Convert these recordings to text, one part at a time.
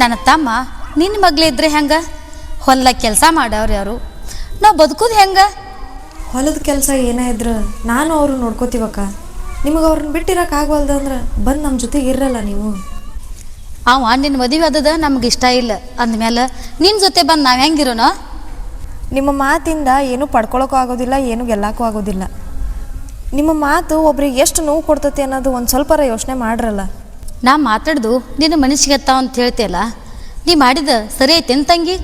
ನನ್ನ ತಮ್ಮ ನಿನ್ನ ಮಗ್ಲೇ ಇದ್ರೆ ಹೆಂಗೆ? ಹೊಲ ಕೆಲಸ ಮಾಡೋರು ಯಾರು? ನಾವು ಬದುಕೋದು ಹೆಂಗೆ? ಹೊಲದ ಕೆಲಸ ಏನೇ ಇದ್ರೆ ನಾನು ಅವ್ರು ನೋಡ್ಕೋತೀವಕ್ಕ. ನಿಮಗೆ ಅವ್ರನ್ನ ಬಿಟ್ಟಿರೋಕೆ ಆಗವಲ್ದಂದ್ರೆ ಬಂದು ನಮ್ಮ ಜೊತೆಗೆ ಇರಲ್ಲ ನೀವು. ಅವ ನಿನ್ನ ಮದುವೆ ಆದದ ನಮ್ಗೆ ಇಷ್ಟ ಇಲ್ಲ ಅಂದಮೇಲೆ ನಿನ್ನ ಜೊತೆ ಬಂದು ನಾವು ಹೆಂಗಿರೋಣ? ನಿಮ್ಮ ಮಾತಿಂದ ಏನೂ ಪಡ್ಕೊಳಕ್ಕೂ ಆಗೋದಿಲ್ಲ, ಏನೂ ಗೆಲ್ಲಕ್ಕೂ ಆಗೋದಿಲ್ಲ. ನಿಮ್ಮ ಮಾತು ಒಬ್ರಿಗೆ ಎಷ್ಟು ನೋವು ಕೊಡ್ತೈತಿ ಅನ್ನೋದು ಒಂದು ಸ್ವಲ್ಪರ ಯೋಚನೆ ಮಾಡ್ರಲ್ಲ. ನಾ ಮಾತಾಡ್ದು ನಿನ್ನ ಮನಸ್ಸಿಗೆ ಹತ್ತಾವ ಅಂತ ಹೇಳ್ತೀಯಲ್ಲ, ನೀ ಮಾಡಿದ ಸರಿ ಐತೇನು ತಂಗಿ?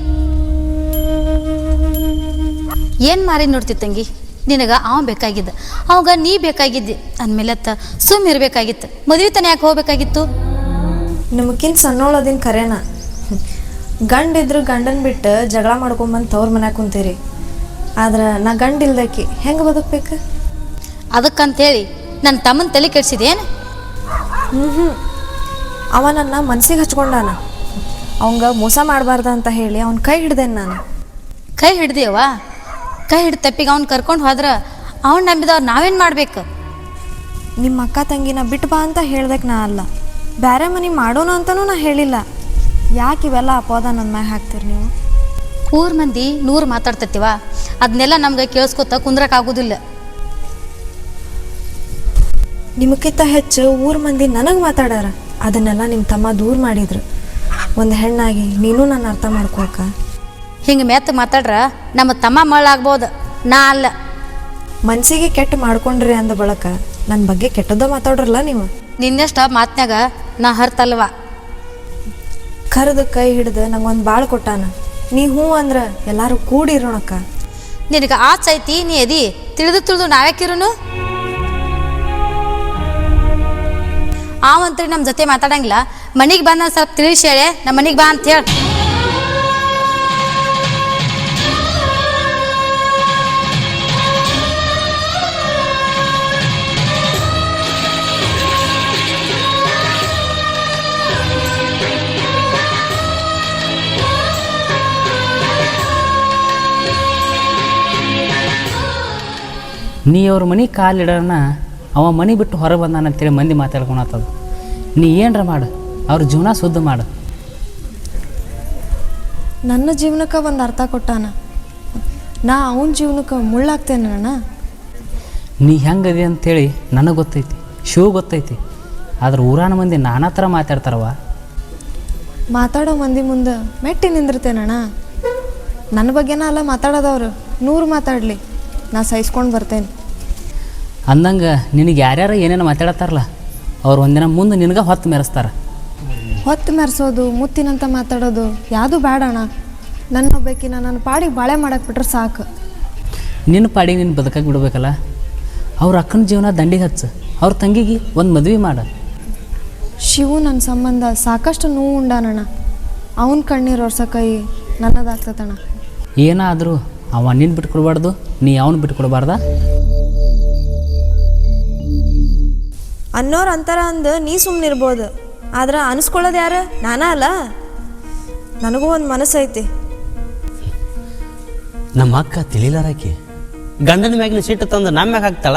ಏನು ಮಾರಿ ನೋಡ್ತಿ ತಂಗಿ? ನಿನಗೆ ಅವ ಬೇಕಾಗಿದ್ದ, ಅವಾಗ ನೀ ಬೇಕಾಗಿದ್ದಿ ಅಂದಮೇಲೆ ಸುಮ್ಮ ಇರಬೇಕಾಗಿತ್ತು. ಮದುವೆ ತಾನೇ ಯಾಕೆ ಹೋಗ್ಬೇಕಾಗಿತ್ತು? ನಿಮಗಿಂತ ಸಣ್ಣೋಳದಿನ ಕರೆನ. ಗಂಡಿದ್ರು ಗಂಡನ ಬಿಟ್ಟು ಜಗಳ ಮಾಡ್ಕೊಂಬಂದು ತವ್ರ ಮನ್ಯಾಗ ಕುಂತೀರಿ. ಆದ್ರೆ ನಾ ಗಂಡಿಲ್ದಕ್ಕಿ ಹೆಂಗೆ ಬದುಕಬೇಕು? ಅದಕ್ಕಂತೇಳಿ ನನ್ನ ತಮ್ಮನ ತಲೆ ಕೆಡಿಸಿದೇನು? ಅವ ನನ್ನ ಮನ್ಸಿಗೆ ಹಚ್ಕೊಂಡಾನ. ಅವಂಗ ಮೋಸ ಮಾಡಬಾರ್ದ ಅಂತ ಹೇಳಿ ಅವ್ನ ಕೈ ಹಿಡ್ದೇನೆ ನಾನು. ಕೈ ಹಿಡ್ದೇವ? ಕೈ ಹಿಡ್ದು ತಪ್ಪಿಗೆ ಅವ್ನು ಕರ್ಕೊಂಡು ಹೋದ್ರೆ ಅವ್ನು ನಂಬಿದವ್ರು ನಾವೇನು ಮಾಡ್ಬೇಕು? ನಿಮ್ಮ ಅಕ್ಕ ತಂಗಿನ ಬಿಟ್ಟು ಬಾ ಅಂತ ಹೇಳ್ದಕ್ಕೆ ನಾ ಅಲ್ಲ, ಬೇರೆ ಮನೆ ಮಾಡೋಣ ಅಂತನೂ ನಾ ಹೇಳಿಲ್ಲ. ಯಾಕೆ ಇವೆಲ್ಲ ಅಪವಾದ ನನ್ನ ಮ್ಯಾಗ ಹಾಕ್ತೀರಿ ನೀವು? ಊರ್ ಮಂದಿ 100 ಮಾತಾಡ್ತೈತಿವ, ಅದನ್ನೆಲ್ಲ ನಮ್ಗೆ ಕೇಳಿಸ್ಕೊತ ಕುಂದ್ರಕ್ಕಾಗೋದಿಲ್ಲ. ನಿಮಗಿಂತ ಹೆಚ್ಚು ಊರ್ ಮಂದಿ ನನಗೆ ಮಾತಾಡ್ಯಾರ. ಅದನ್ನೆಲ್ಲ ನಿಮ್ಮ ತಮ್ಮ ದೂರ ಮಾಡಿದ್ರು. ಒಂದು ಹೆಣ್ಣಾಗಿ ನೀನು ನನ್ನ ಅರ್ಥ ಮಾಡ್ಕೋಕ. ಹಿಂಗೆ ಮೆತ್ತ ಮಾತಾಡ್ರ ನಮ್ಮ ತಮ್ಮ ಮಳ್ಳಾಗ್ಬೋದು, ನಾ ಅಲ್ಲ. ಮನಸ್ಸಿಗೆ ಕೆಟ್ಟ ಮಾಡ್ಕೊಂಡ್ರಿ ಅಂದ ಬಳಕ ನನ್ನ ಬಗ್ಗೆ ಕೆಟ್ಟದ ಮಾತಾಡ್ರಲ್ಲ ನೀವು. ನಿನ್ನಷ್ಟ ಮಾತ್ನಾಗ ನಾ ಹರ್ತಲ್ವ. ಕರೆದು ಕೈ ಹಿಡ್ದು ನಂಗೊಂದು ಬಾಳು ಕೊಟ್ಟಾನ. ನೀ ಹ್ಞೂ ಅಂದ್ರೆ ಎಲ್ಲರೂ ಕೂಡಿರೋಣಕ್ಕ. ನಿನಗೆ ಆಚೆ ಐತಿ, ನೀ ಎದಿ ತಿಳಿದು ನಾವ್ಯಾಕಿರೋನು? ಅವಂತ್ರಿ ನಮ್ಮ ಜೊತೆ ಮಾತಾಡಂಗಿಲ್ಲ. ಮನೆಗೆ ಬಂದ ಸ್ವಲ್ಪ ತಿಳಿಸಿ ಹೇಳೆ, ನಮ್ಮ ಮನೆಗೆ ಬಾ ಅಂತ ಹೇಳಿ. ನೀ ಅವ್ರ ಮನೆ ಕಾಲಿಡೋಣ, ಅವ ಮನೆ ಬಿಟ್ಟು ಹೊರಗೆ ಬಂದಾನಂತೇಳಿ ಮಂದಿ ಮಾತಾಡ್ಕೊಳತ್ತದು. ನೀ ಏನರ ಮಾಡು, ಅವ್ರ ಜೀವನ ಶುದ್ಧ ಮಾಡು. ನನ್ನ ಜೀವನಕ್ಕೆ ಒಂದು ಅರ್ಥ ಕೊಟ್ಟಾನ, ನಾ ಅವನ ಜೀವನಕ್ಕೆ ಮುಳ್ಳಾಗ್ತೇನೆ ಅಣ್ಣ. ನೀ ಹೆಂಗದೆ ಅಂಥೇಳಿ ನನಗೆ ಗೊತ್ತೈತಿ, ಗೊತ್ತೈತಿ. ಆದ್ರೆ ಊರಾನ ಮಂದಿ ನಾನಾ ಥರ ಮಾತಾಡ್ತಾರವ. ಮಾತಾಡೋ ಮಂದಿ ಮುಂದೆ ಮೆಟ್ಟಿ ನಿಂದಿರ್ತೇನಣ್ಣ. ನನ್ನ ಬಗ್ಗೆನ ಅಲ್ಲ ಮಾತಾಡೋದವ್ರು, 100 ಮಾತಾಡಲಿ, ನಾ ಸಹಿಸ್ಕೊಂಡು ಬರ್ತೇನೆ. ಅಂದಂಗೆ ನಿನಗೆ ಯಾರ್ಯಾರು ಏನೇನು ಮಾತಾಡತ್ತಾರಲ್ಲ, ಅವ್ರು ಒಂದಿನ ಮುಂದೆ ನಿನಗೆ ಹೊತ್ತು ಮೆರೆಸ್ತಾರೆ. ಹೊತ್ತು ಮೆರೆಸೋದು, ಮುತ್ತಿನಂತ ಮಾತಾಡೋದು ಯಾವುದೂ ಬೇಡಣ್ಣ. ನನ್ನ ಬೇಕಿನ ನನ್ನ ಪಾಡಿಗೆ ಬಾಳೆ ಮಾಡಕ್ಕೆ ಬಿಟ್ರೆ ಸಾಕು. ನಿನ್ನ ಪಾಡಿಗೆ ನಿನ್ನ ಬದುಕಕ್ಕೆ ಬಿಡ್ಬೇಕಲ್ಲ. ಅವ್ರ ಅಕ್ಕನ ಜೀವನ ದಂಡಿಗೆ ಹಚ್ಚು, ಅವ್ರ ತಂಗಿಗೆ ಒಂದು ಮದುವೆ ಮಾಡು. ಶಿವು ನನ್ನ ಸಂಬಂಧ ಸಾಕಷ್ಟು ನೋವು ಉಂಡಾನಣ್ಣ. ಅವನ ಕಣ್ಣೀರು ಒರ್ಸೋ ಕೈ ನನ್ನದಾಗ್ತತಣ್ಣ. ಏನಾದರೂ ಅವ ನಿನ್ನ ಬಿಟ್ಟು ಕೊಡಬಾರ್ದು, ನೀ ಅವನು ಬಿಟ್ಟು ಕೊಡಬಾರ್ದ. ಅನ್ನೋರು ಅಂತಾರ ಅಂದು ನೀ ಸುಮ್ಮನಿರ್ಬೋದು, ಆದ್ರೆ ಅನಿಸ್ಕೊಳ್ಳೋದು ಯಾರು? ನಾನಾ ಅಲ್ಲ. ನನಗೂ ಒಂದು ಮನಸ್ಸೈತಿ. ನಮ್ಮ ಅಕ್ಕ ತಿಳಿಲಾರಾಕಿ ಗಂಡನ ಮ್ಯಾಗಿನ ಸಿಟ್ಟು ತಂದು ನಮ್ಮ ಮ್ಯಾಗ ಹಾಕ್ತಾಳ.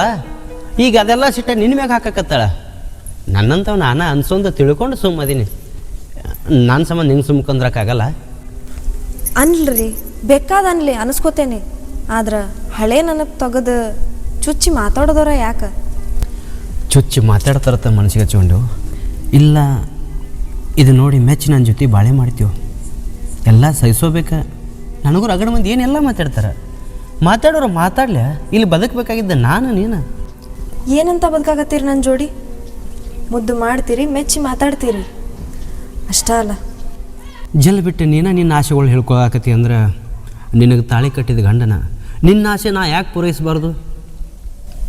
ಈಗ ಅದೆಲ್ಲ ಸಿಟ್ಟ ನಿನ್ನ ಮ್ಯಾಗ ಹಾಕಕತ್ತಾಳ. ನನ್ನಂತವ್ ನಾನು ಅನ್ಸೊಂದು ತಿಳ್ಕೊಂಡು ಸುಮ್ಮದೀನಿ. ನನ್ನ ಸಂಬಂಧ ನಿಂಗೆ ಸುಮ್ಕೊಂಡ್ರಕ್ಕಾಗಲ್ಲ. ಅನ್ಲ್ರಿ, ಬೇಕಾದನ್ಲಿ ಅನಿಸ್ಕೋತೇನೆ. ಆದ್ರೆ ಹಳೆ ನನಗೆ ತೆಗೆದು ಚುಚ್ಚಿ ಮಾತಾಡೋದವ್ರ ಯಾಕೆ? ಚುಚ್ಚಿ ಮಾತಾಡ್ತಾರತ್ತ ಮನಸ್ಸಿಗೆ ಹಚ್ಕೊಂಡು ಇಲ್ಲ, ಇದು ನೋಡಿ ಮೆಚ್ಚಿ ನನ್ನ ಜೊತೆ ಬಾಳೆ ಮಾಡ್ತೀವಿ. ಎಲ್ಲ ಸಹಿಸೋಬೇಕ. ನನಗೂ ರಗಡ ಮಂದಿ ಏನೆಲ್ಲ ಮಾತಾಡ್ತಾರೆ. ಮಾತಾಡೋರು ಮಾತಾಡ್ಲ, ಇಲ್ಲಿ ಬದುಕಬೇಕಾಗಿದ್ದ ನಾನು ನೀನು. ಏನಂತ ಬದುಕಾಗತ್ತೀರಿ ನನ್ನ ಜೋಡಿ? ಮುದ್ದು ಮಾಡ್ತೀರಿ, ಮೆಚ್ಚಿ ಮಾತಾಡ್ತೀರಿ, ಅಷ್ಟ ಅಲ್ಲ. ಜಲ್ ಬಿಟ್ಟು ನಿನ್ನ ಆಸೆಗಳು ಹೇಳ್ಕೊಳಕತ್ತಿ ಅಂದ್ರೆ ನಿನಗೆ ತಾಳಿ ಕಟ್ಟಿದ ಗಂಡನ ನಿನ್ನ ಆಸೆ ನಾ ಯಾಕೆ ಪೂರೈಸಬಾರ್ದು?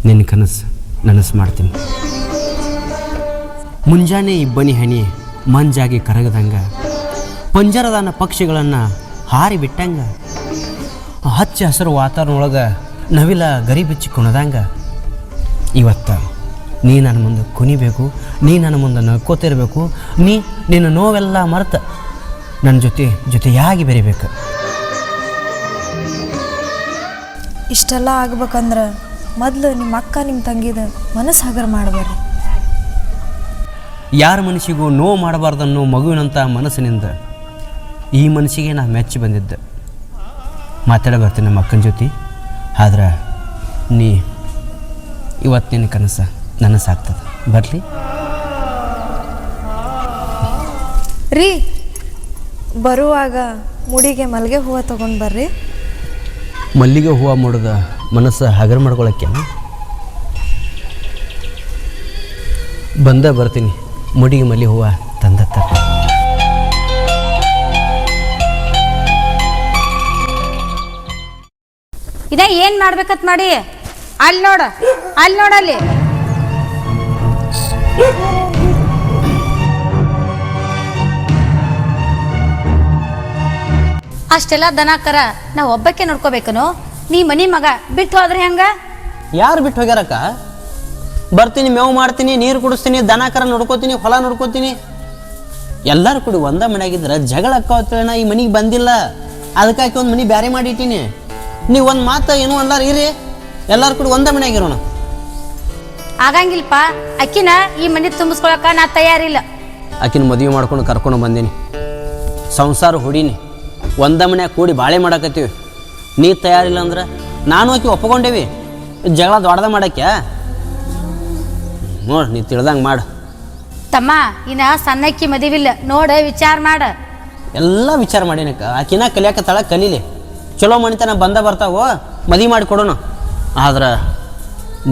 ನಿನ್ನ ಕನಸು ನನಸು ಮಾಡ್ತೀನಿ. ಮುಂಜಾನೆ ಇಬ್ಬನಿ ಹನಿ ಮಂಜಾಗಿ ಕರಗದಂಗ, ಪಂಜರದಾನ ಪಕ್ಷಿಗಳನ್ನು ಹಾರಿ ಬಿಟ್ಟಂಗ, ಹಚ್ಚ ಹಸಿರು ವಾತಾವರಣ ಒಳಗೆ ನವಿಲ ಗರಿ ಬಿಚ್ಚಿ ಕುಣದಂಗ, ಇವತ್ತು ನೀ ನನ್ನ ಮುಂದೆ ಕುಣಿಬೇಕು, ನೀ ನನ್ನ ಮುಂದೆ ನಕ್ಕೋತಿರ್ಬೇಕು, ನಿನ್ನ ನೋವೆಲ್ಲ ಮರೆತು ನನ್ನ ಜೊತೆಯಾಗಿ ಬೆರಿಬೇಕು. ಇಷ್ಟೆಲ್ಲ ಆಗ್ಬೇಕಂದ್ರೆ ಮೊದಲು ನಿಮ್ಮ ಅಕ್ಕ ನಿಮ್ಮ ತಂಗಿದ ಮನಸ್ಸು ಹಗರ ಮಾಡಬೇಡ್ರಿ. ಯಾರ ಮನಸ್ಸಿಗೂ ನೋವು ಮಾಡಬಾರ್ದನ್ನೋ ಮಗುವಿನಂಥ ಮನಸ್ಸಿನಿಂದ ಈ ಮನಸ್ಸಿಗೆ ನಾ ಮೆಚ್ಚಿ ಬಂದಿದ್ದೆ. ಮಾತಾಡ ಬರ್ತೀನಿ ನಮ್ಮ ಅಕ್ಕನ ಜೊತೆ. ಆದ್ರೆ ನೀ ಇವತ್ತಿನ ಕನಸು ನನಸಾಗ್ತದೆ. ಬರಲಿ ರೀ, ಬರುವಾಗ ಮುಡಿಗೆ ಮಲ್ಲಿಗೆ ಹೂವು ತೊಗೊಂಡು ಬರ್ರಿ. ಮಲ್ಲಿಗೆ ಹೂವು ಮಾಡೋದು ಮನಸ್ಸು ಹಗರು ಮಾಡ್ಕೊಳಕ್ಕೆ ಬರ್ತೀನಿ. ಮುಡಿಗೆ ಮಲ್ಲಿಗೆ ಹೂವು ತಂದತ್ತ. ಇದ ಏನ್ ಮಾಡ್ಬೇಕತ್ ಮಾಡಿ? ಅಲ್ಲಿ ನೋಡ, ಅಲ್ಲಿ ಅಷ್ಟೆಲ್ಲ ದನ ಕರ ನಾ ಒಬ್ಬಕ್ಕೆ ನೋಡ್ಕೋಬೇಕನು? ನೀ ಮನಿ ಮಗ ಬಿಟ್ಟು ಹೋದ್ರೆ ಹೆಂಗ? ಯಾರು ಬಿಟ್ಟು ಹೋಗ್ಯಾರಕ್ಕ? ಬರ್ತೀನಿ, ಮೇವು ಮಾಡ್ತೀನಿ, ನೀರು ಕುಡಿಸ್ತೀನಿ, ದನ ಕರ ನೋಡ್ಕೋತೀನಿ, ಹೊಲ ನೋಡ್ಕೋತೀನಿ. ಎಲ್ಲರೂ ಕೂಡಿ ಒಂದ ಮನೆಯಾಗಿದ್ರೆ ಜಗಳ ಅಕ್ಕವತ್ತೇಳ ಈ ಮನೆಗೆ ಬಂದಿಲ್ಲ. ಅದಕ್ಕಾಗಿ ಒಂದು ಮನೆ ಬ್ಯಾರೆ ಮಾಡಿಟ್ಟೀನಿ. ನೀವು ಒಂದು ಮಾತು ಏನೋ ಅಲ್ಲಾರ ಇರಿ, ಎಲ್ಲರೂ ಕೂಡಿ ಒಂದ ಮನೆಯಾಗಿರೋಣ. ಆಗಂಗಿಲ್ಪ. ಅಕ್ಕಿನ ಈ ಮನೆ ತುಂಬಿಸ್ಕೊಳಕ ನಾ ತಯಾರಿಲ್ಲ. ಆಕಿನ ಮದುವೆ ಮಾಡ್ಕೊಂಡು ಕರ್ಕೊಂಡು ಬಂದೀನಿ, ಸಂಸಾರ ಹೊಡೀನಿ, ಒಂದ ಮನ್ಯಾಗ ಕೂಡಿ ಬಾಳೆ ಮಾಡಕತ್ತೀವಿ. ನೀ ತಯಾರಿಲ್ಲ ಅಂದ್ರೆ ನಾನು ಆಕಿ ಒಪ್ಕೊಂಡೇವಿ. ಜಗಳ ದೊಡ್ಡದ ಮಾಡಕ್ಕೆ ನೋಡಿ, ನೀ ತಿಳ್ದಂಗೆ ಮಾಡು. ತಮ್ಮ, ಇನ್ನ ಸಣ್ಣಕ್ಕಿ ಮದುವಿಲ್ಲ, ನೋಡ ವಿಚಾರ ಮಾಡ. ಎಲ್ಲ ವಿಚಾರ ಮಾಡೀನಕ್ಕ. ಆಕಿನ ಕಲಿಯಾಕತ್ತಾಳ, ಕಲೀಲಿ. ಚಲೋ ಮಣಿತನ ಬರ್ತಾವೋ, ಮದುವೆ ಮಾಡಿ ಕೊಡೋಣ. ಆದ್ರೆ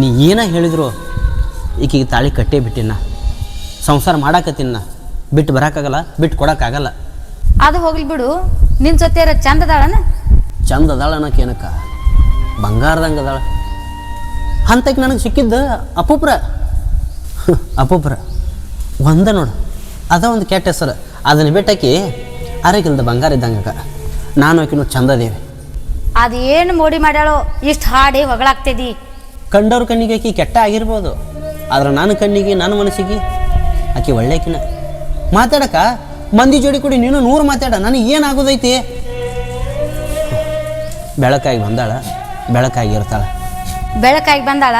ನೀ ಏನ ಹೇಳಿದ್ರು ಈಕಿಗೆ ತಾಳಿ ಕಟ್ಟೇ ಬಿಟ್ಟಿನ. ಸಂಸಾರ ಮಾಡಾಕತ್ತೀನ, ಬಿಟ್ಟು ಬರೋಕ್ಕಾಗಲ್ಲ, ಬಿಟ್ಟು ಕೊಡೋಕ್ಕಾಗಲ್ಲ. ಅದು ಹೋಗ್ಲಿ ಬಿಡು. ನಿನ್ ಜೊತೆ ಚಂದ ಅದಾಳನ? ಚಂದ ಅದಾಳ ಅನ್ನಕ್ಕೆ ಏನಕ್ಕ, ಬಂಗಾರದಂಗೆ ಅದಾಳ. ಅಂತಕ್ಕೆ ನನಗೆ ಸಿಕ್ಕಿದ್ದು ಅಪೂಪ್ರ ಒಂದ ನೋಡು. ಅದ ಒಂದು ಕೆಟ್ಟ ಹೆಸರು. ಅದನ್ನು ಬಿಟ್ಟಾಕಿ ಅರೆಗಿಲ್ದ ಬಂಗಾರ ಇದ್ದಂಗ. ನಾನು ಆಕಿನೂ ಚಂದದೇವಿ. ಅದೇನು ಮೋಡಿ ಮಾಡ್ಯಾಳೋ ಇಷ್ಟು ಹಾಡಿ ಹೊಗಳಾಗ್ತಿದಿ. ಕಂಡವ್ರ ಕಣ್ಣಿಗೆ ಆಕಿ ಕೆಟ್ಟ ಆಗಿರ್ಬೋದು, ಆದ್ರೆ ನನ್ನ ಕಣ್ಣಿಗೆ, ನನ್ನ ಮನಸ್ಸಿಗೆ ಆಕಿ ಒಳ್ಳೆಕಿನ. ಮಾತಾಡಕ್ಕ ಮಂದಿ ಜೋಡಿ ಕೂಡಿ ನೀನು 100 ಮಾತಾಡ, ನನಗೆ ಏನಾಗೋದೈತಿ? ಬೆಳಕಾಗಿ ಬಂದಾಳ, ಬೆಳಕಾಗಿ ಇರ್ತಾಳ. ಬೆಳಕಾಗಿ ಬಂದಾಳ,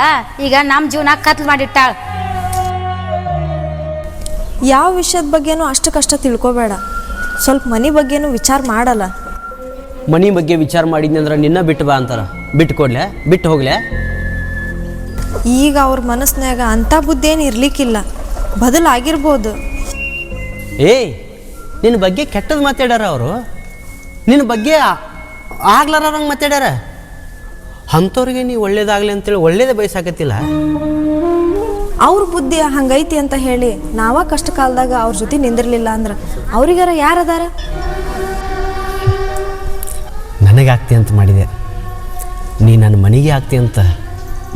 ಈಗ ನಮ್ಮ ಜೀವನ ಕತ್ಲು ಮಾಡಿಟ್ಟಾಳ. ಯಾವ ವಿಷಯದ ಬಗ್ಗೆನೂ ಅಷ್ಟಕ್ಕಷ್ಟ ತಿಳ್ಕೊಬೇಡ. ಸ್ವಲ್ಪ ಮನೆ ಬಗ್ಗೆನೂ ವಿಚಾರ ಮಾಡಲ್ಲ. ಮನೆ ಬಗ್ಗೆ ವಿಚಾರ ಮಾಡಿದ್ನಿ ಅಂದ್ರೆ ನಿನ್ನ ಬಿಟ್ಟು ಬಾ ಅಂತಾರ. ಬಿಟ್ಟು ಕೊಡ್ಲೆ, ಬಿಟ್ಟು ಹೋಗ್ಲೆ? ಈಗ ಅವ್ರ ಮನಸ್ಸಿನಾಗ ಅಂಥ ಬುದ್ಧಿ ಏನು ಇರ್ಲಿಕ್ಕಿಲ್ಲ, ಬದಲಾಗಿರ್ಬೋದು. ಏಯ್, ನಿನ್ನ ಬಗ್ಗೆ ಕೆಟ್ಟದ್ದು ಮಾತಾಡ್ಯಾರ ಅವರು. ನಿನ್ನ ಬಗ್ಗೆ ಆಗ್ಲಾರಂಗೆ ಮಾತಾಡ್ಯಾರ. ಅಂಥವ್ರಿಗೆ ನೀವು ಒಳ್ಳೇದಾಗಲಿ ಅಂತೇಳಿ ಒಳ್ಳೇದೇ ಬಯಸಾಕತ್ತಿಲ್ಲ. ಅವ್ರ ಬುದ್ಧಿ ಹಂಗೈತಿ ಅಂತ ಹೇಳಿ ನಾವ ಕಷ್ಟ ಕಾಲದಾಗ ಅವ್ರ ಜೊತೆ ನಿಂದಿರ್ಲಿಲ್ಲ ಅಂದ್ರೆ ಅವ್ರಿಗಾರ ಯಾರದಾರ? ನನಗಾಗ್ತಿ ಅಂತ ಮಾಡಿದೆ, ನೀ ನನ್ನ ಮನೆಗೆ ಆಗ್ತಿ ಅಂತ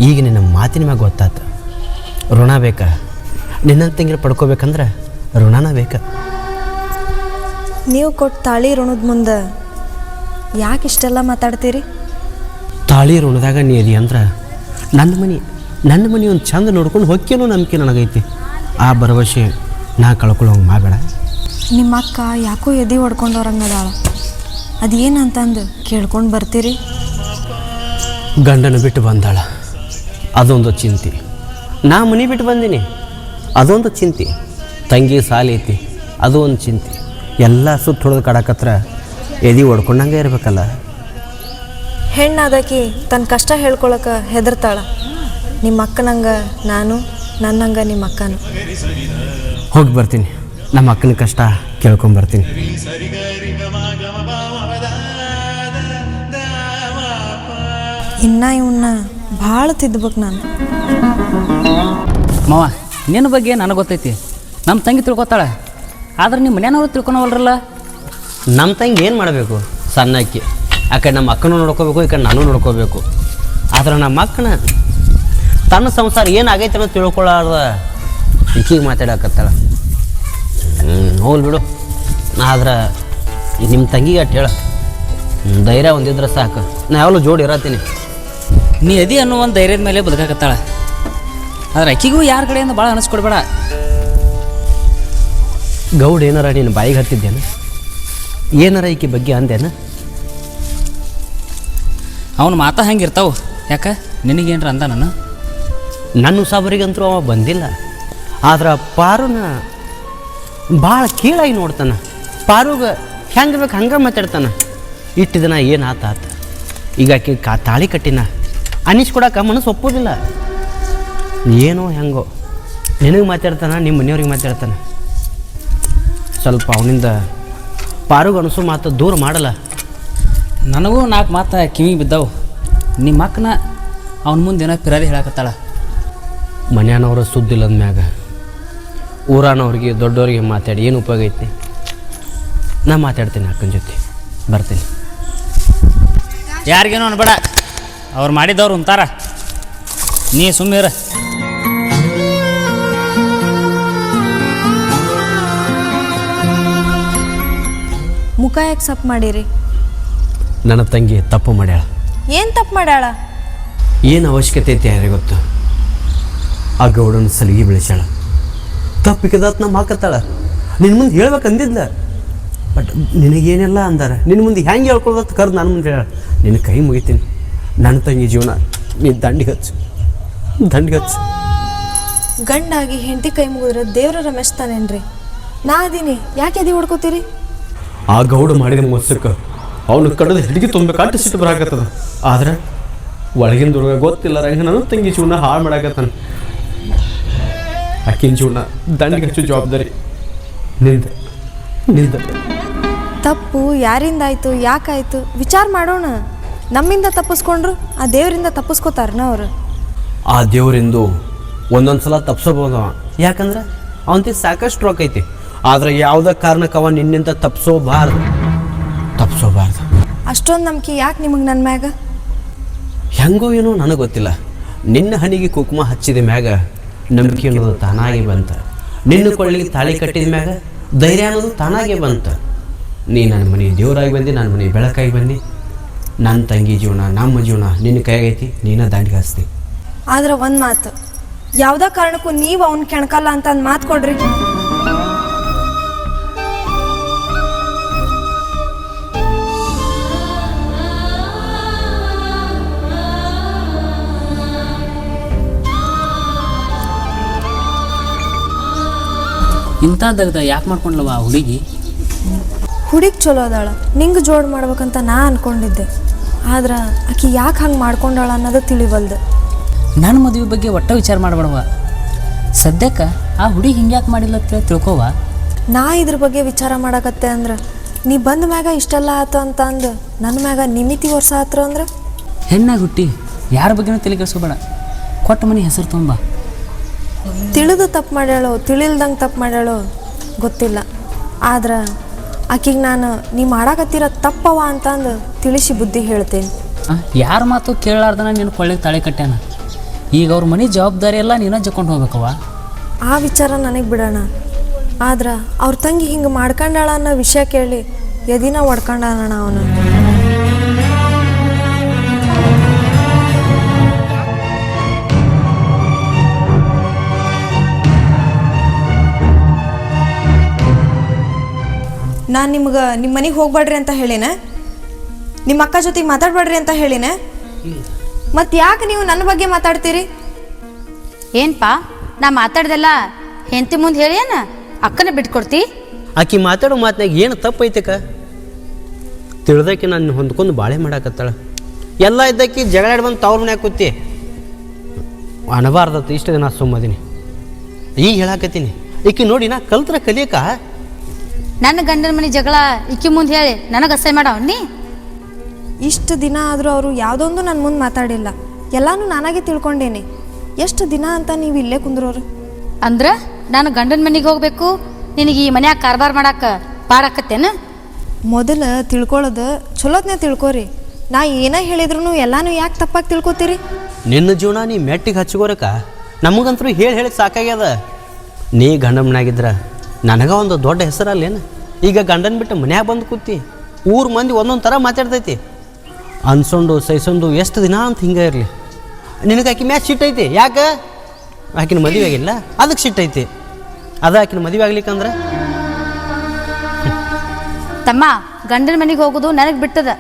ಈಗ ನಿನ್ನ ಮಾತಿನ ಮ್ಯಾಗ ಗೊತ್ತಾಯ್ತು. ಋಣ ಬೇಕಾ? ನಿನ್ನ ತಂಗಿರ ಪಡ್ಕೋಬೇಕಂದ್ರೆ ಋಣನ ಬೇಕಾ? ನೀವು ಕೊಟ್ಟು ತಾಳಿ ಋಣದ ಮುಂದೆ ಯಾಕೆ ಇಷ್ಟೆಲ್ಲ ಮಾತಾಡ್ತೀರಿ? ತಾಳಿ ಋಣದಾಗ ನೀ ಅದಿ ಅಂದ್ರೆ ನನ್ನ ಮನೆ ಒಂದು ಚಂದ ನೋಡ್ಕೊಂಡು ಹೊಕ್ಕೇನೋ ನಂಬಿಕೆ ನನಗೈತಿ. ಆ ಭರವಸೆ ನಾ ಕಳ್ಕೊಳ್ಳೋಂಗೆ ಮಾಡಬೇಡ. ನಿಮ್ಮ ಅಕ್ಕ ಯಾಕೋ ಎದೆ ಹೊಡ್ಕೊಂಡವ್ರಂಗದಾಳ, ಅದೇನಂತಂದು ಕೇಳ್ಕೊಂಡು ಬರ್ತೀರಿ? ಗಂಡನ ಬಿಟ್ಟು ಬಂದಾಳ, ಅದೊಂದು ಚಿಂತೆ. ನಾ ಮನೆ ಬಿಟ್ಟು ಬಂದೀನಿ, ಅದೊಂದು ಚಿಂತೆ. ತಂಗಿ ಸಾಲಿ ಐತಿ, ಅದು ಒಂದು ಚಿಂತೆ. ಎಲ್ಲ ಸುತ್ತ ಹೊಡೆದು ಕಡಕತ್ರ ಎದೆ ಹೊಡ್ಕೊಂಡಂಗೆ ಇರ್ಬೇಕಲ್ಲ. ಹೆಣ್ಣಾದಕಿ ತನ್ನ ಕಷ್ಟ ಹೇಳ್ಕೊಳಕ್ಕೆ ಹೆದರ್ತಾಳ. ನಿಮ್ಮ ಅಕ್ಕನಂಗ ನಾನು, ನನ್ನಂಗ ನಿಮ್ಮ ಅಕ್ಕನು. ಹೋಗಿ ಬರ್ತೀನಿ, ನಮ್ಮ ಅಕ್ಕನ ಕಷ್ಟ ಕೇಳ್ಕೊಂಬರ್ತೀನಿ. ಇವನ್ನ ಭಾಳ ತಿದ್ದಬೇಕು ನಾನು. ಮಾವ, ನಿನ್ನ ಬಗ್ಗೆ ನನಗೆ ಗೊತ್ತೈತಿ. ನಮ್ಮ ತಂಗಿ ತಿಳ್ಕೊತಾಳೆ, ಆದ್ರೆ ನಿಮ್ಮ ಮನೆಯವ್ರು ತಿಳ್ಕೊಳವಲ್ರಲ್ಲ. ನಮ್ಮ ತಂಗಿ ಏನು ಮಾಡಬೇಕು? ಸಣ್ಣಕ್ಕಿ ಆ ಕಡೆ ನಮ್ಮ ಅಕ್ಕನೂ ನೋಡ್ಕೋಬೇಕು, ಈ ಕಡೆ ನಾನು ನೋಡ್ಕೋಬೇಕು. ಆದ್ರೆ ನಮ್ಮ ಅಕ್ಕನ ತನ್ನ ಸಂಸಾರ ಏನಾಗೈತೆ ಅನ್ನೋದು ತಿಳ್ಕೊಳ್ಳಾರ್ದ ಈಕಿಗೆ ಮಾತಾಡಕತ್ತಾಳ. ಹೋಗ್ಲಿ ಬಿಡು. ಆದ್ರೆ ನಿಮ್ಮ ತಂಗಿಗೆ ಅಟ್ಟು ಹೇಳ, ಧೈರ್ಯ ಒಂದಿದ್ರೆ ಸಾಕು. ನಾ ಯಾವಾಗಲೂ ಜೋಡಿ ಇರತ್ತೀನಿ. ನೀ ಅದಿ ಅನ್ನೋ ಒಂದು ಧೈರ್ಯದ ಮೇಲೆ ಬದುಕಾಕತ್ತಾಳ. ಆದ್ರೆ ಅಕ್ಕಿಗೂ ಯಾರ ಕಡೆಯಿಂದ ಭಾಳ ಅನಿಸ್ಕೊಡ್ಬೇಡ. ಗೌಡ್ ಏನಾರ ನೀನು ಬಾಯಿಗೆ ಹತ್ತಿದ್ದೇನೆ? ಏನಾರ ಈಕಿ ಬಗ್ಗೆ ಅಂದೇನ? ಅವನ ಮಾತಾ ಹಂಗೆ ಇರ್ತಾವೆ. ಯಾಕೆ ನಿನಗೇನ್ರ ಅಂದ? ನನ್ನ ಉಸಾಬರಿಗಂತೂ ಅವ ಬಂದಿಲ್ಲ. ಆದ್ರೆ ಪಾರುನ ಭಾಳ ಕೀಳಾಗಿ ನೋಡ್ತಾನೆ. ಪಾರುಗ ಹೆಂಗೆ ಬೇಕು ಹಂಗೆ ಮಾತಾಡ್ತಾನೆ. ಇಟ್ಟು ದಿನ ಏನು ಆತ ಈಗ ಆಕೆ ತಾಳಿ ಕಟ್ಟಿನ ಅನ್ನಿಸ್ಕೊಡಕ್ಕೆ ಮನಸ್ಸು ಒಪ್ಪೋದಿಲ್ಲ. ಏನೋ ಹೆಂಗೋ ನಿನಗೆ ಮಾತಾಡ್ತಾನೆ, ನಿಮ್ಮ ಮನೆಯವ್ರಿಗೆ ಮಾತಾಡ್ತಾನೆ. ಸ್ವಲ್ಪ ಅವನಿಂದ ಪಾರುಗ ಅನಿಸೋ ಮಾತು ದೂರ ಮಾಡಲ್ಲ. ನನಗೂ 4 ಮಾತು ಕಿವಿಗೆ ಬಿದ್ದಾವು. ನಿಮ್ಮ ಅಕ್ಕನ ಅವನ ಮುಂದೆ ಏನೋ ಪಿರಾದಿ ಹೇಳಕತ್ತಾಳ. ಮನ್ಯಾನವ್ರ ಸುದ್ದಿಲ್ಲದ ಮ್ಯಾಗ ಊರಾನವ್ರಿಗೆ ದೊಡ್ಡವ್ರಿಗೆ ಮಾತಾಡಿ ಏನು ಉಪಯೋಗ ಐತಿ? ನಾ ಮಾತಾಡ್ತೀನಿ ಅಕ್ಕನ ಜೊತೆ, ಬರ್ತೀನಿ. ಯಾರಿಗೇನೋ ಅನ್ಬೇಡ, ಅವ್ರು ಮಾಡಿದವ್ರು ಅಂತಾರ, ನೀ ಸುಮ್ಮಿರ. ಮುಖ ಯಾಕೆ ಸಪ್ ಮಾಡಿರಿ? ನನ್ನ ತಂಗಿ ತಪ್ಪು ಮಾಡ್ಯಾಳ. ಏನು ತಪ್ಪು ಮಾಡ್ಯಾಳ? ಏನು ಅವಶ್ಯಕತೆ ಐತಿ ಯಾರಿಗೆ ಗೊತ್ತು? ಆ ಗೌಡನ ಸಲಿಗೆ ಬೆಳೆಸ್ಯಾಳ. ತಪ್ಪಿಕದಾತ್ ನಮ್ಮ ಹಾಕತ್ತಾಳ. ನಿನ್ನ ಮುಂದೆ ಹೇಳ್ಬೇಕು ಅಂದಿದ್ಲ, ಬಟ್ ನಿನಗೇನೆಲ್ಲ ಅಂದಾರ. ನಿನ್ನ ಮುಂದೆ ಹೆಂಗೆ ಹೇಳ್ಕೊಳ್ದತ್ತು ಕರೆದು ನನ್ನ ಮುಂದೆ ಹೇಳ. ನಿನ್ನ ಕೈ ಮುಗಿತೀನಿ. ನನ್ನ ತಂಗಿ ಜೀವನ ನೀನು ದಂಡಿಗೆ ಹಚ್ಚು. ಗಂಡಾಗಿ ಹೆಂಡತಿ ಕೈ ಮುಗಿದ್ರೆ ದೇವ್ರ ಮೆಚ್ತಾನೇನ್ರಿ? ನಾ ಅದೀನಿ, ಯಾಕೆ ಅದಿ ಹೊಡ್ಕೋತೀರಿ? ಆ ಗೌಡ ಮಾಡಿದ ಮೊಸಕ್ಕೆ ಅವನು ಕಡದ ಹಿಡಿಗೆ ತುಂಬಬೇಕಾಟ ಸಿಟ್ಟು ಬರಾಕತ್ತದ. ಆದ್ರೆ ಒಳಗಿನ ದುರ್ಗ ಗೊತ್ತಿಲ್ಲ ರಂಗ ನನ್ನ ತಂಗಿ ಜೀವನ ಹಾಳು ಮಾಡಾಕತ್ತಾನ. ಆಕಿನ ಜೀವನ ದಂಡಿಗೆ ಹಚ್ಚು ಜವಾಬ್ದಾರಿ ನಿಂದ. ತಪ್ಪು ಯಾರಿಂದಾಯ್ತು, ಯಾಕಾಯ್ತು ವಿಚಾರ ಮಾಡೋಣ. ನಮ್ಮಿಂದ ತಪ್ಪಿಸ್ಕೊಂಡ್ರು ಆ ದೇವರಿಂದ ತಪ್ಪಿಸ್ಕೋತಾರನ ಅವರು. ಆ ದೇವರಿಂದು ಒಂದೊಂದು ಸಲ ತಪ್ಸೋಬೋದವ, ಯಾಕಂದ್ರೆ ಅವನಿಗೆ ಸಾಕಷ್ಟು ರೊಕ್ಕ ಐತಿ. ಆದ್ರೆ ಯಾವುದೇ ಕಾರಣಕ್ಕೆ ಅವ ನಿನ್ನಿಂದ ತಪ್ಸೋಬಾರ್ದು. ಅಷ್ಟೊಂದು ನಂಬಿಕೆ ಯಾಕೆ ನಿಮಗೆ ನನ್ನ ಮ್ಯಾಗ? ಹೆಂಗೋ ಏನೋ ನನಗೆ ಗೊತ್ತಿಲ್ಲ. ನಿನ್ನ ಹನಿಗೆ ಕುಂಕುಮ ಹಚ್ಚಿದ ಮ್ಯಾಗ ನಂಬಿಕೆ ಅನ್ನೋದು ತಾನಾಗಿ ಬಂತ. ನಿನ್ನ ಕೊಳ್ಳಿಗೆ ತಾಳಿ ಕಟ್ಟಿದ ಮ್ಯಾಗ ಧೈರ್ಯ ಅನ್ನೋದು ತಾನಾಗೆ ಬಂತ. ನೀ ನನ್ನ ಮನೆ ದೇವರಾಗಿ ಬಂದು, ನನ್ನ ಮನೆ ಬೆಳಕಾಗಿ ಬಂದು. ನನ್ನ ತಂಗಿ ಜೀವನ, ನಮ್ಮ ಜೀವನ ನಿನ್ನ ಕೈಯಾಗೈತಿ. ನೀನ ದಾಂಡಿಗೆ ಹಚ್ತಿ. ಆದ್ರೆ ಒಂದು ಮಾತು, ಯಾವುದೇ ಕಾರಣಕ್ಕೂ ನೀವು ಅವ್ನ ಕೆಣಕಲ್ಲ ಅಂತ ಅಂದು ಮಾತು ಕೊಡ್ರಿ. ಇಂಥ ದಗ್ದ ಯಾಕೆ ಮಾಡ್ಕೊಂಡ್ಲವ ಆ ಹುಡುಗಿ? ಹುಡುಗಿ ಚಲೋ ಅದಾಳ, ನಿಂಗೆ ಜೋಡ್ ಮಾಡ್ಬೇಕಂತ ನಾ ಅನ್ಕೊಂಡಿದ್ದೆ. ಆದ್ರೆ ಆಕಿ ಯಾಕೆ ಹಂಗೆ ಮಾಡ್ಕೊಂಡಾಳ ಅನ್ನೋದು ತಿಳಿವಲ್ದು. ನನ್ನ ಮದುವೆ ಬಗ್ಗೆ ಒಟ್ಟ ವಿಚಾರ ಮಾಡಬೇಡವ. ಸದ್ಯಕ್ಕೆ ಆ ಹುಡುಗಿ ಹಿಂಗೆ ಯಾಕೆ ಮಾಡಿಲ್ಲ ಅಂತ ತಿಳ್ಕೋವ. ನಾ ಇದ್ರ ಬಗ್ಗೆ ವಿಚಾರ ಮಾಡಕತ್ತೆ ಅಂದ್ರೆ ನೀ ಬಂದ ಮ್ಯಾಗ ಇಷ್ಟೆಲ್ಲ ಆತು ಅಂತ ಅಂದು ನನ್ನ ಮ್ಯಾಗ ನಿಮಿತಿ ವರ್ಷ ಆತ್ರ ಅಂದ್ರೆ ಹೆಣ್ಣಾಗಿ ಹುಟ್ಟಿ ಯಾರ ಬಗ್ಗೆನೂ ತಲೆ ಕೆಡಿಸ್ಕೋಬೇಡ. ಕೊಟ್ಟ ಮನೆ ಹೆಸರು ತುಂಬ. ತಿಳಿದು ತಪ್ಪು ಮಾಡ್ಯಾಳೋ ತಿಳಿಲ್ದಂಗೆ ತಪ್ಪು ಮಾಡ್ಯಾಳೋ ಗೊತ್ತಿಲ್ಲ. ಆದ್ರೆ ಆಕಿಗೆ ನಾನು ನೀ ಮಾಡಾಕತ್ತಿರೋ ತಪ್ಪವ ಅಂತಂದು ತಿಳಿಸಿ ಬುದ್ಧಿ ಹೇಳ್ತೇನೆ. ಯಾರ ಮಾತು ಕೇಳಾರ್ದನ ನೀನು ಕೊಳ್ಳಿಗೆ ತಾಳಿ ಕಟ್ಟ್ಯಾನ. ಈಗ ಅವ್ರ ಮನೆ ಜವಾಬ್ದಾರಿ ಎಲ್ಲ ನೀನ ಜಕ್ಕೊಂಡು ಹೋಗ್ಬೇಕವ. ಆ ವಿಚಾರ ನನಗೆ ಬಿಡೋಣ. ಆದ್ರೆ ಅವ್ರ ತಂಗಿ ಹಿಂಗೆ ಮಾಡ್ಕೊಂಡಾಳ ಅನ್ನೋ ವಿಷಯ ಕೇಳಿ ಎದಿನ ಒಡ್ಕೊಂಡಾನ ಅವನು. ನಾನು ನಿಮ್ಗೆ ನಿಮ್ಮ ಮನೆಗೆ ಹೋಗ್ಬೇಡ್ರಿ ಅಂತ ಹೇಳಿನ, ನಿಮ್ಮ ಅಕ್ಕ ಜೊತೆಗೆ ಮಾತಾಡ್ಬೇಡ್ರಿ ಅಂತ ಹೇಳಿನ. ಮತ್ತು ಯಾಕೆ ನೀವು ನನ್ನ ಬಗ್ಗೆ ಮಾತಾಡ್ತೀರಿ? ಏನ್ಪಾ ನಾ ಮಾತಾಡ್ದೆಲ್ಲ ಹೆಂಡತಿ ಮುಂದೆ ಹೇಳಿ ಏನ ಅಕ್ಕನ ಬಿಟ್ಕೊಡ್ತಿ? ಆಕಿ ಮಾತಾಡೋ ಮಾತನಾಗ ಏನು ತಪ್ಪು ಐತಕ್ಕ? ತಿಳಿದಕ್ಕೆ ನಾನು ಹೊಂದ್ಕೊಂಡು ಬಾಳೆ ಮಾಡಾಕತ್ತಾಳ. ಎಲ್ಲ ಇದ್ದಕ್ಕೆ ಜಗಳ ಬಂದು ತವ್ರ ಮನ್ಯಾಗ ಕೂತಿ ಅನಬಾರ್ದತ್ತು. ಇಷ್ಟು ದಿನ ಸುಮ್ಮದೀನಿ, ಈಗ ಹೇಳಾಕತ್ತೀನಿ. ಈಕಿ ನೋಡಿ ನಾ ಕಲ್ತ್ರ ಕಲಿಯಕ. ನನ್ನ ಗಂಡನ ಮನೆ ಜಗಳ ಇಕ್ಕಿ ಮುಂದೆ ಹೇಳಿ ನನಗೆ ಅಸಹ್ಯ ಮಾಡವ ನೀ? ಇಷ್ಟು ದಿನ ಆದರೂ ಅವರು ಯಾವುದೊಂದು ನನ್ನ ಮುಂದೆ ಮಾತಾಡಿಲ್ಲ. ಎಲ್ಲನೂ ನಾನಾಗೆ ತಿಳ್ಕೊಂಡೇನೆ. ಎಷ್ಟು ದಿನ ಅಂತ ನೀವು ಇಲ್ಲೇ ಕುಂದ್ರೋರು? ಅಂದ್ರೆ ನಾನು ಗಂಡನ ಮನೆಗೆ ಹೋಗ್ಬೇಕು, ನಿನಗೆ ಈ ಮನ್ಯಾಗ ಕಾರ್ಬಾರ್ ಮಾಡಕ್ಕೆ ಪಾಡಾಕತ್ತೇನ? ಮೊದಲು ತಿಳ್ಕೊಳ್ಳೋದು ಚಲೋತ್ನೇ ತಿಳ್ಕೊರಿ. ನಾ ಏನೇ ಹೇಳಿದ್ರು ಎಲ್ಲನೂ ಯಾಕೆ ತಪ್ಪಾಗಿ ತಿಳ್ಕೊತೀರಿ? ನಿನ್ನ ಜೀವನ ನೀ ಮೆಟ್ಟಿಗೆ ಹಚ್ಕೋರಕ್ಕ ನಮಗಂತರೂ ಹೇಳಿ ಸಾಕಾಗ್ಯದ. ನೀ ಗಂಡಮ್ಮನಾಗಿದ್ರ ನನಗೆ ಒಂದು ದೊಡ್ಡ ಹೆಸರಲ್ಲೇನು? ಈಗ ಗಂಡನ ಬಿಟ್ಟು ಮನ್ಯಾಗ ಬಂದು ಕೂತಿ ಊರು ಮಂದಿ ಒಂದೊಂದು ಥರ ಮಾತಾಡ್ತೈತಿ. ಅನ್ಸೊಂಡು ಸಹಿಸೊಂಡು ಎಷ್ಟು ದಿನ ಅಂತ ಹಿಂಗೆ ಇರಲಿ. ನಿನಗೆ ಆಕಿ ಮ್ಯಾಚ್ ಸಿಟ್ಟೈತಿ. ಯಾಕೆ? ಆಕಿನ ಮದುವೆ ಆಗಿಲ್ಲ, ಅದಕ್ಕೆ ಸಿಟ್ಟೈತಿ. ಅದ ಆಕಿನ ಮದುವೆ ಆಗ್ಲಿಕ್ಕಂದ್ರೆ ತಮ್ಮ ಗಂಡನ ಮನೆಗೆ ಹೋಗೋದು ನನಗೆ ಬಿಟ್ಟದ.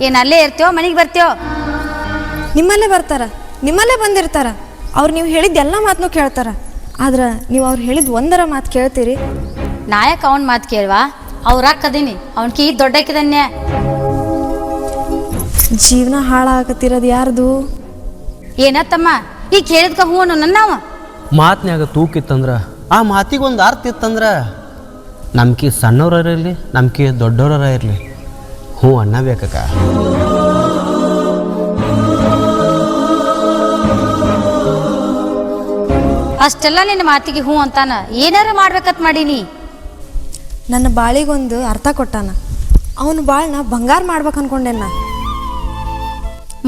ಏನು ಅಲ್ಲೇ ಇರ್ತೀವೋ ಮನೆಗೆ ಬರ್ತೀವೋ? ನಿಮ್ಮಲ್ಲೇ ಬರ್ತಾರ, ನಿಮ್ಮಲ್ಲೇ ಬಂದಿರ್ತಾರ. ಅವ್ರು ನೀವು ಹೇಳಿದ ಎಲ್ಲ ಮಾತನ್ನೂ ಕೇಳ್ತಾರ. ಆದ್ರೆ ನೀವು ಅವ್ರು ಹೇಳಿದ ಒಂದರ ಮಾತು ಕೇಳ್ತೀರಿ? ನಾಯಕ ಅವನ ಮಾತು ಕೇಳ್ವಾ? ಅವ್ರ ಅಕ್ಕದೀನಿ ಅವನ್ಕಿ ದೊಡ್ಡಕ್ಕಿದನ್ಯ. ಜೀವನ ಹಾಳಾಗತ್ತಿರೋದು ಯಾರ್ದು? ಏನತ್ತಮ್ಮ ಈ ಕೇಳಿದ್ಕ ಹೂ ಅನ್ನೋ ನನ್ನವ. ಮಾತಿನಾಗ ತೂಕಿತ್ತಂದ್ರೆ ಆ ಮಾತಿಗೆ ಒಂದು ಅರ್ಥ ಇತ್ತಂದ್ರೆ ನಮ್ಕಿ ಸಣ್ಣವ್ರ ಇರಲಿ ನಮ್ಕಿ ದೊಡ್ಡವ್ರ ಇರಲಿ ಹ್ಞೂ ಅನ್ನಬೇಕಕ್ಕ. ಅಷ್ಟೆಲ್ಲ ನಿನ್ನ ಮಾತಿಗೆ ಹೂ ಅಂತಾನ ಏನಾರ ಮಾಡ್ಬೇಕತ್ ಮಾಡೀನಿ. ನನ್ನ ಬಾಳಿಗೊಂದು ಅರ್ಥ ಕೊಟ್ಟಾನ. ಅವನ ಬಾಳನ್ನ ಬಂಗಾರ ಮಾಡ್ಬೇಕು ಅನ್ಕೊಂಡೆನ್ನ.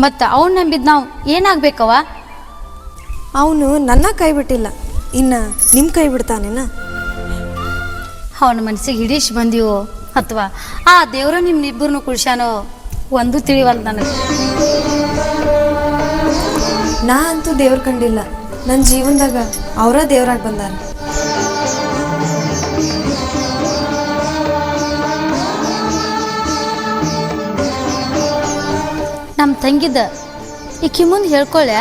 ಮತ್ತು ಅವ್ನು ನಂಬಿದ್ ನಾವು ಏನಾಗ್ಬೇಕವ? ಅವನು ನನ್ನ ಕೈ ಬಿಟ್ಟಿಲ್ಲ, ಇನ್ನು ನಿಮ್ಮ ಕೈ ಬಿಡ್ತಾನೇನ? ಅವನ ಮನಸ್ಸಿಗೆ ಹಿಡೀಶ್ ಬಂದೀವೋ ಅಥವಾ ಆ ದೇವ್ರ ನಿಮ್ಮನಿಬ್ಬರನ್ನು ಕುಳ್ಸ್ಯಾನೋ ಒಂದು ತಿಳಿವಲ್ಲ ನನಗೆ. ನಾ ಅಂತೂ ದೇವ್ರ ಕಂಡಿಲ್ಲ. ನನ್ನ ಜೀವನದಾಗ ಅವರ ದೇವ್ರಾಗಿ ಬಂದಾರ. ನಮ್ಮ ತಂಗಿದ ಈಕಿ ಮುಂದೆ ಹೇಳ್ಕೊಳ್ಳೆ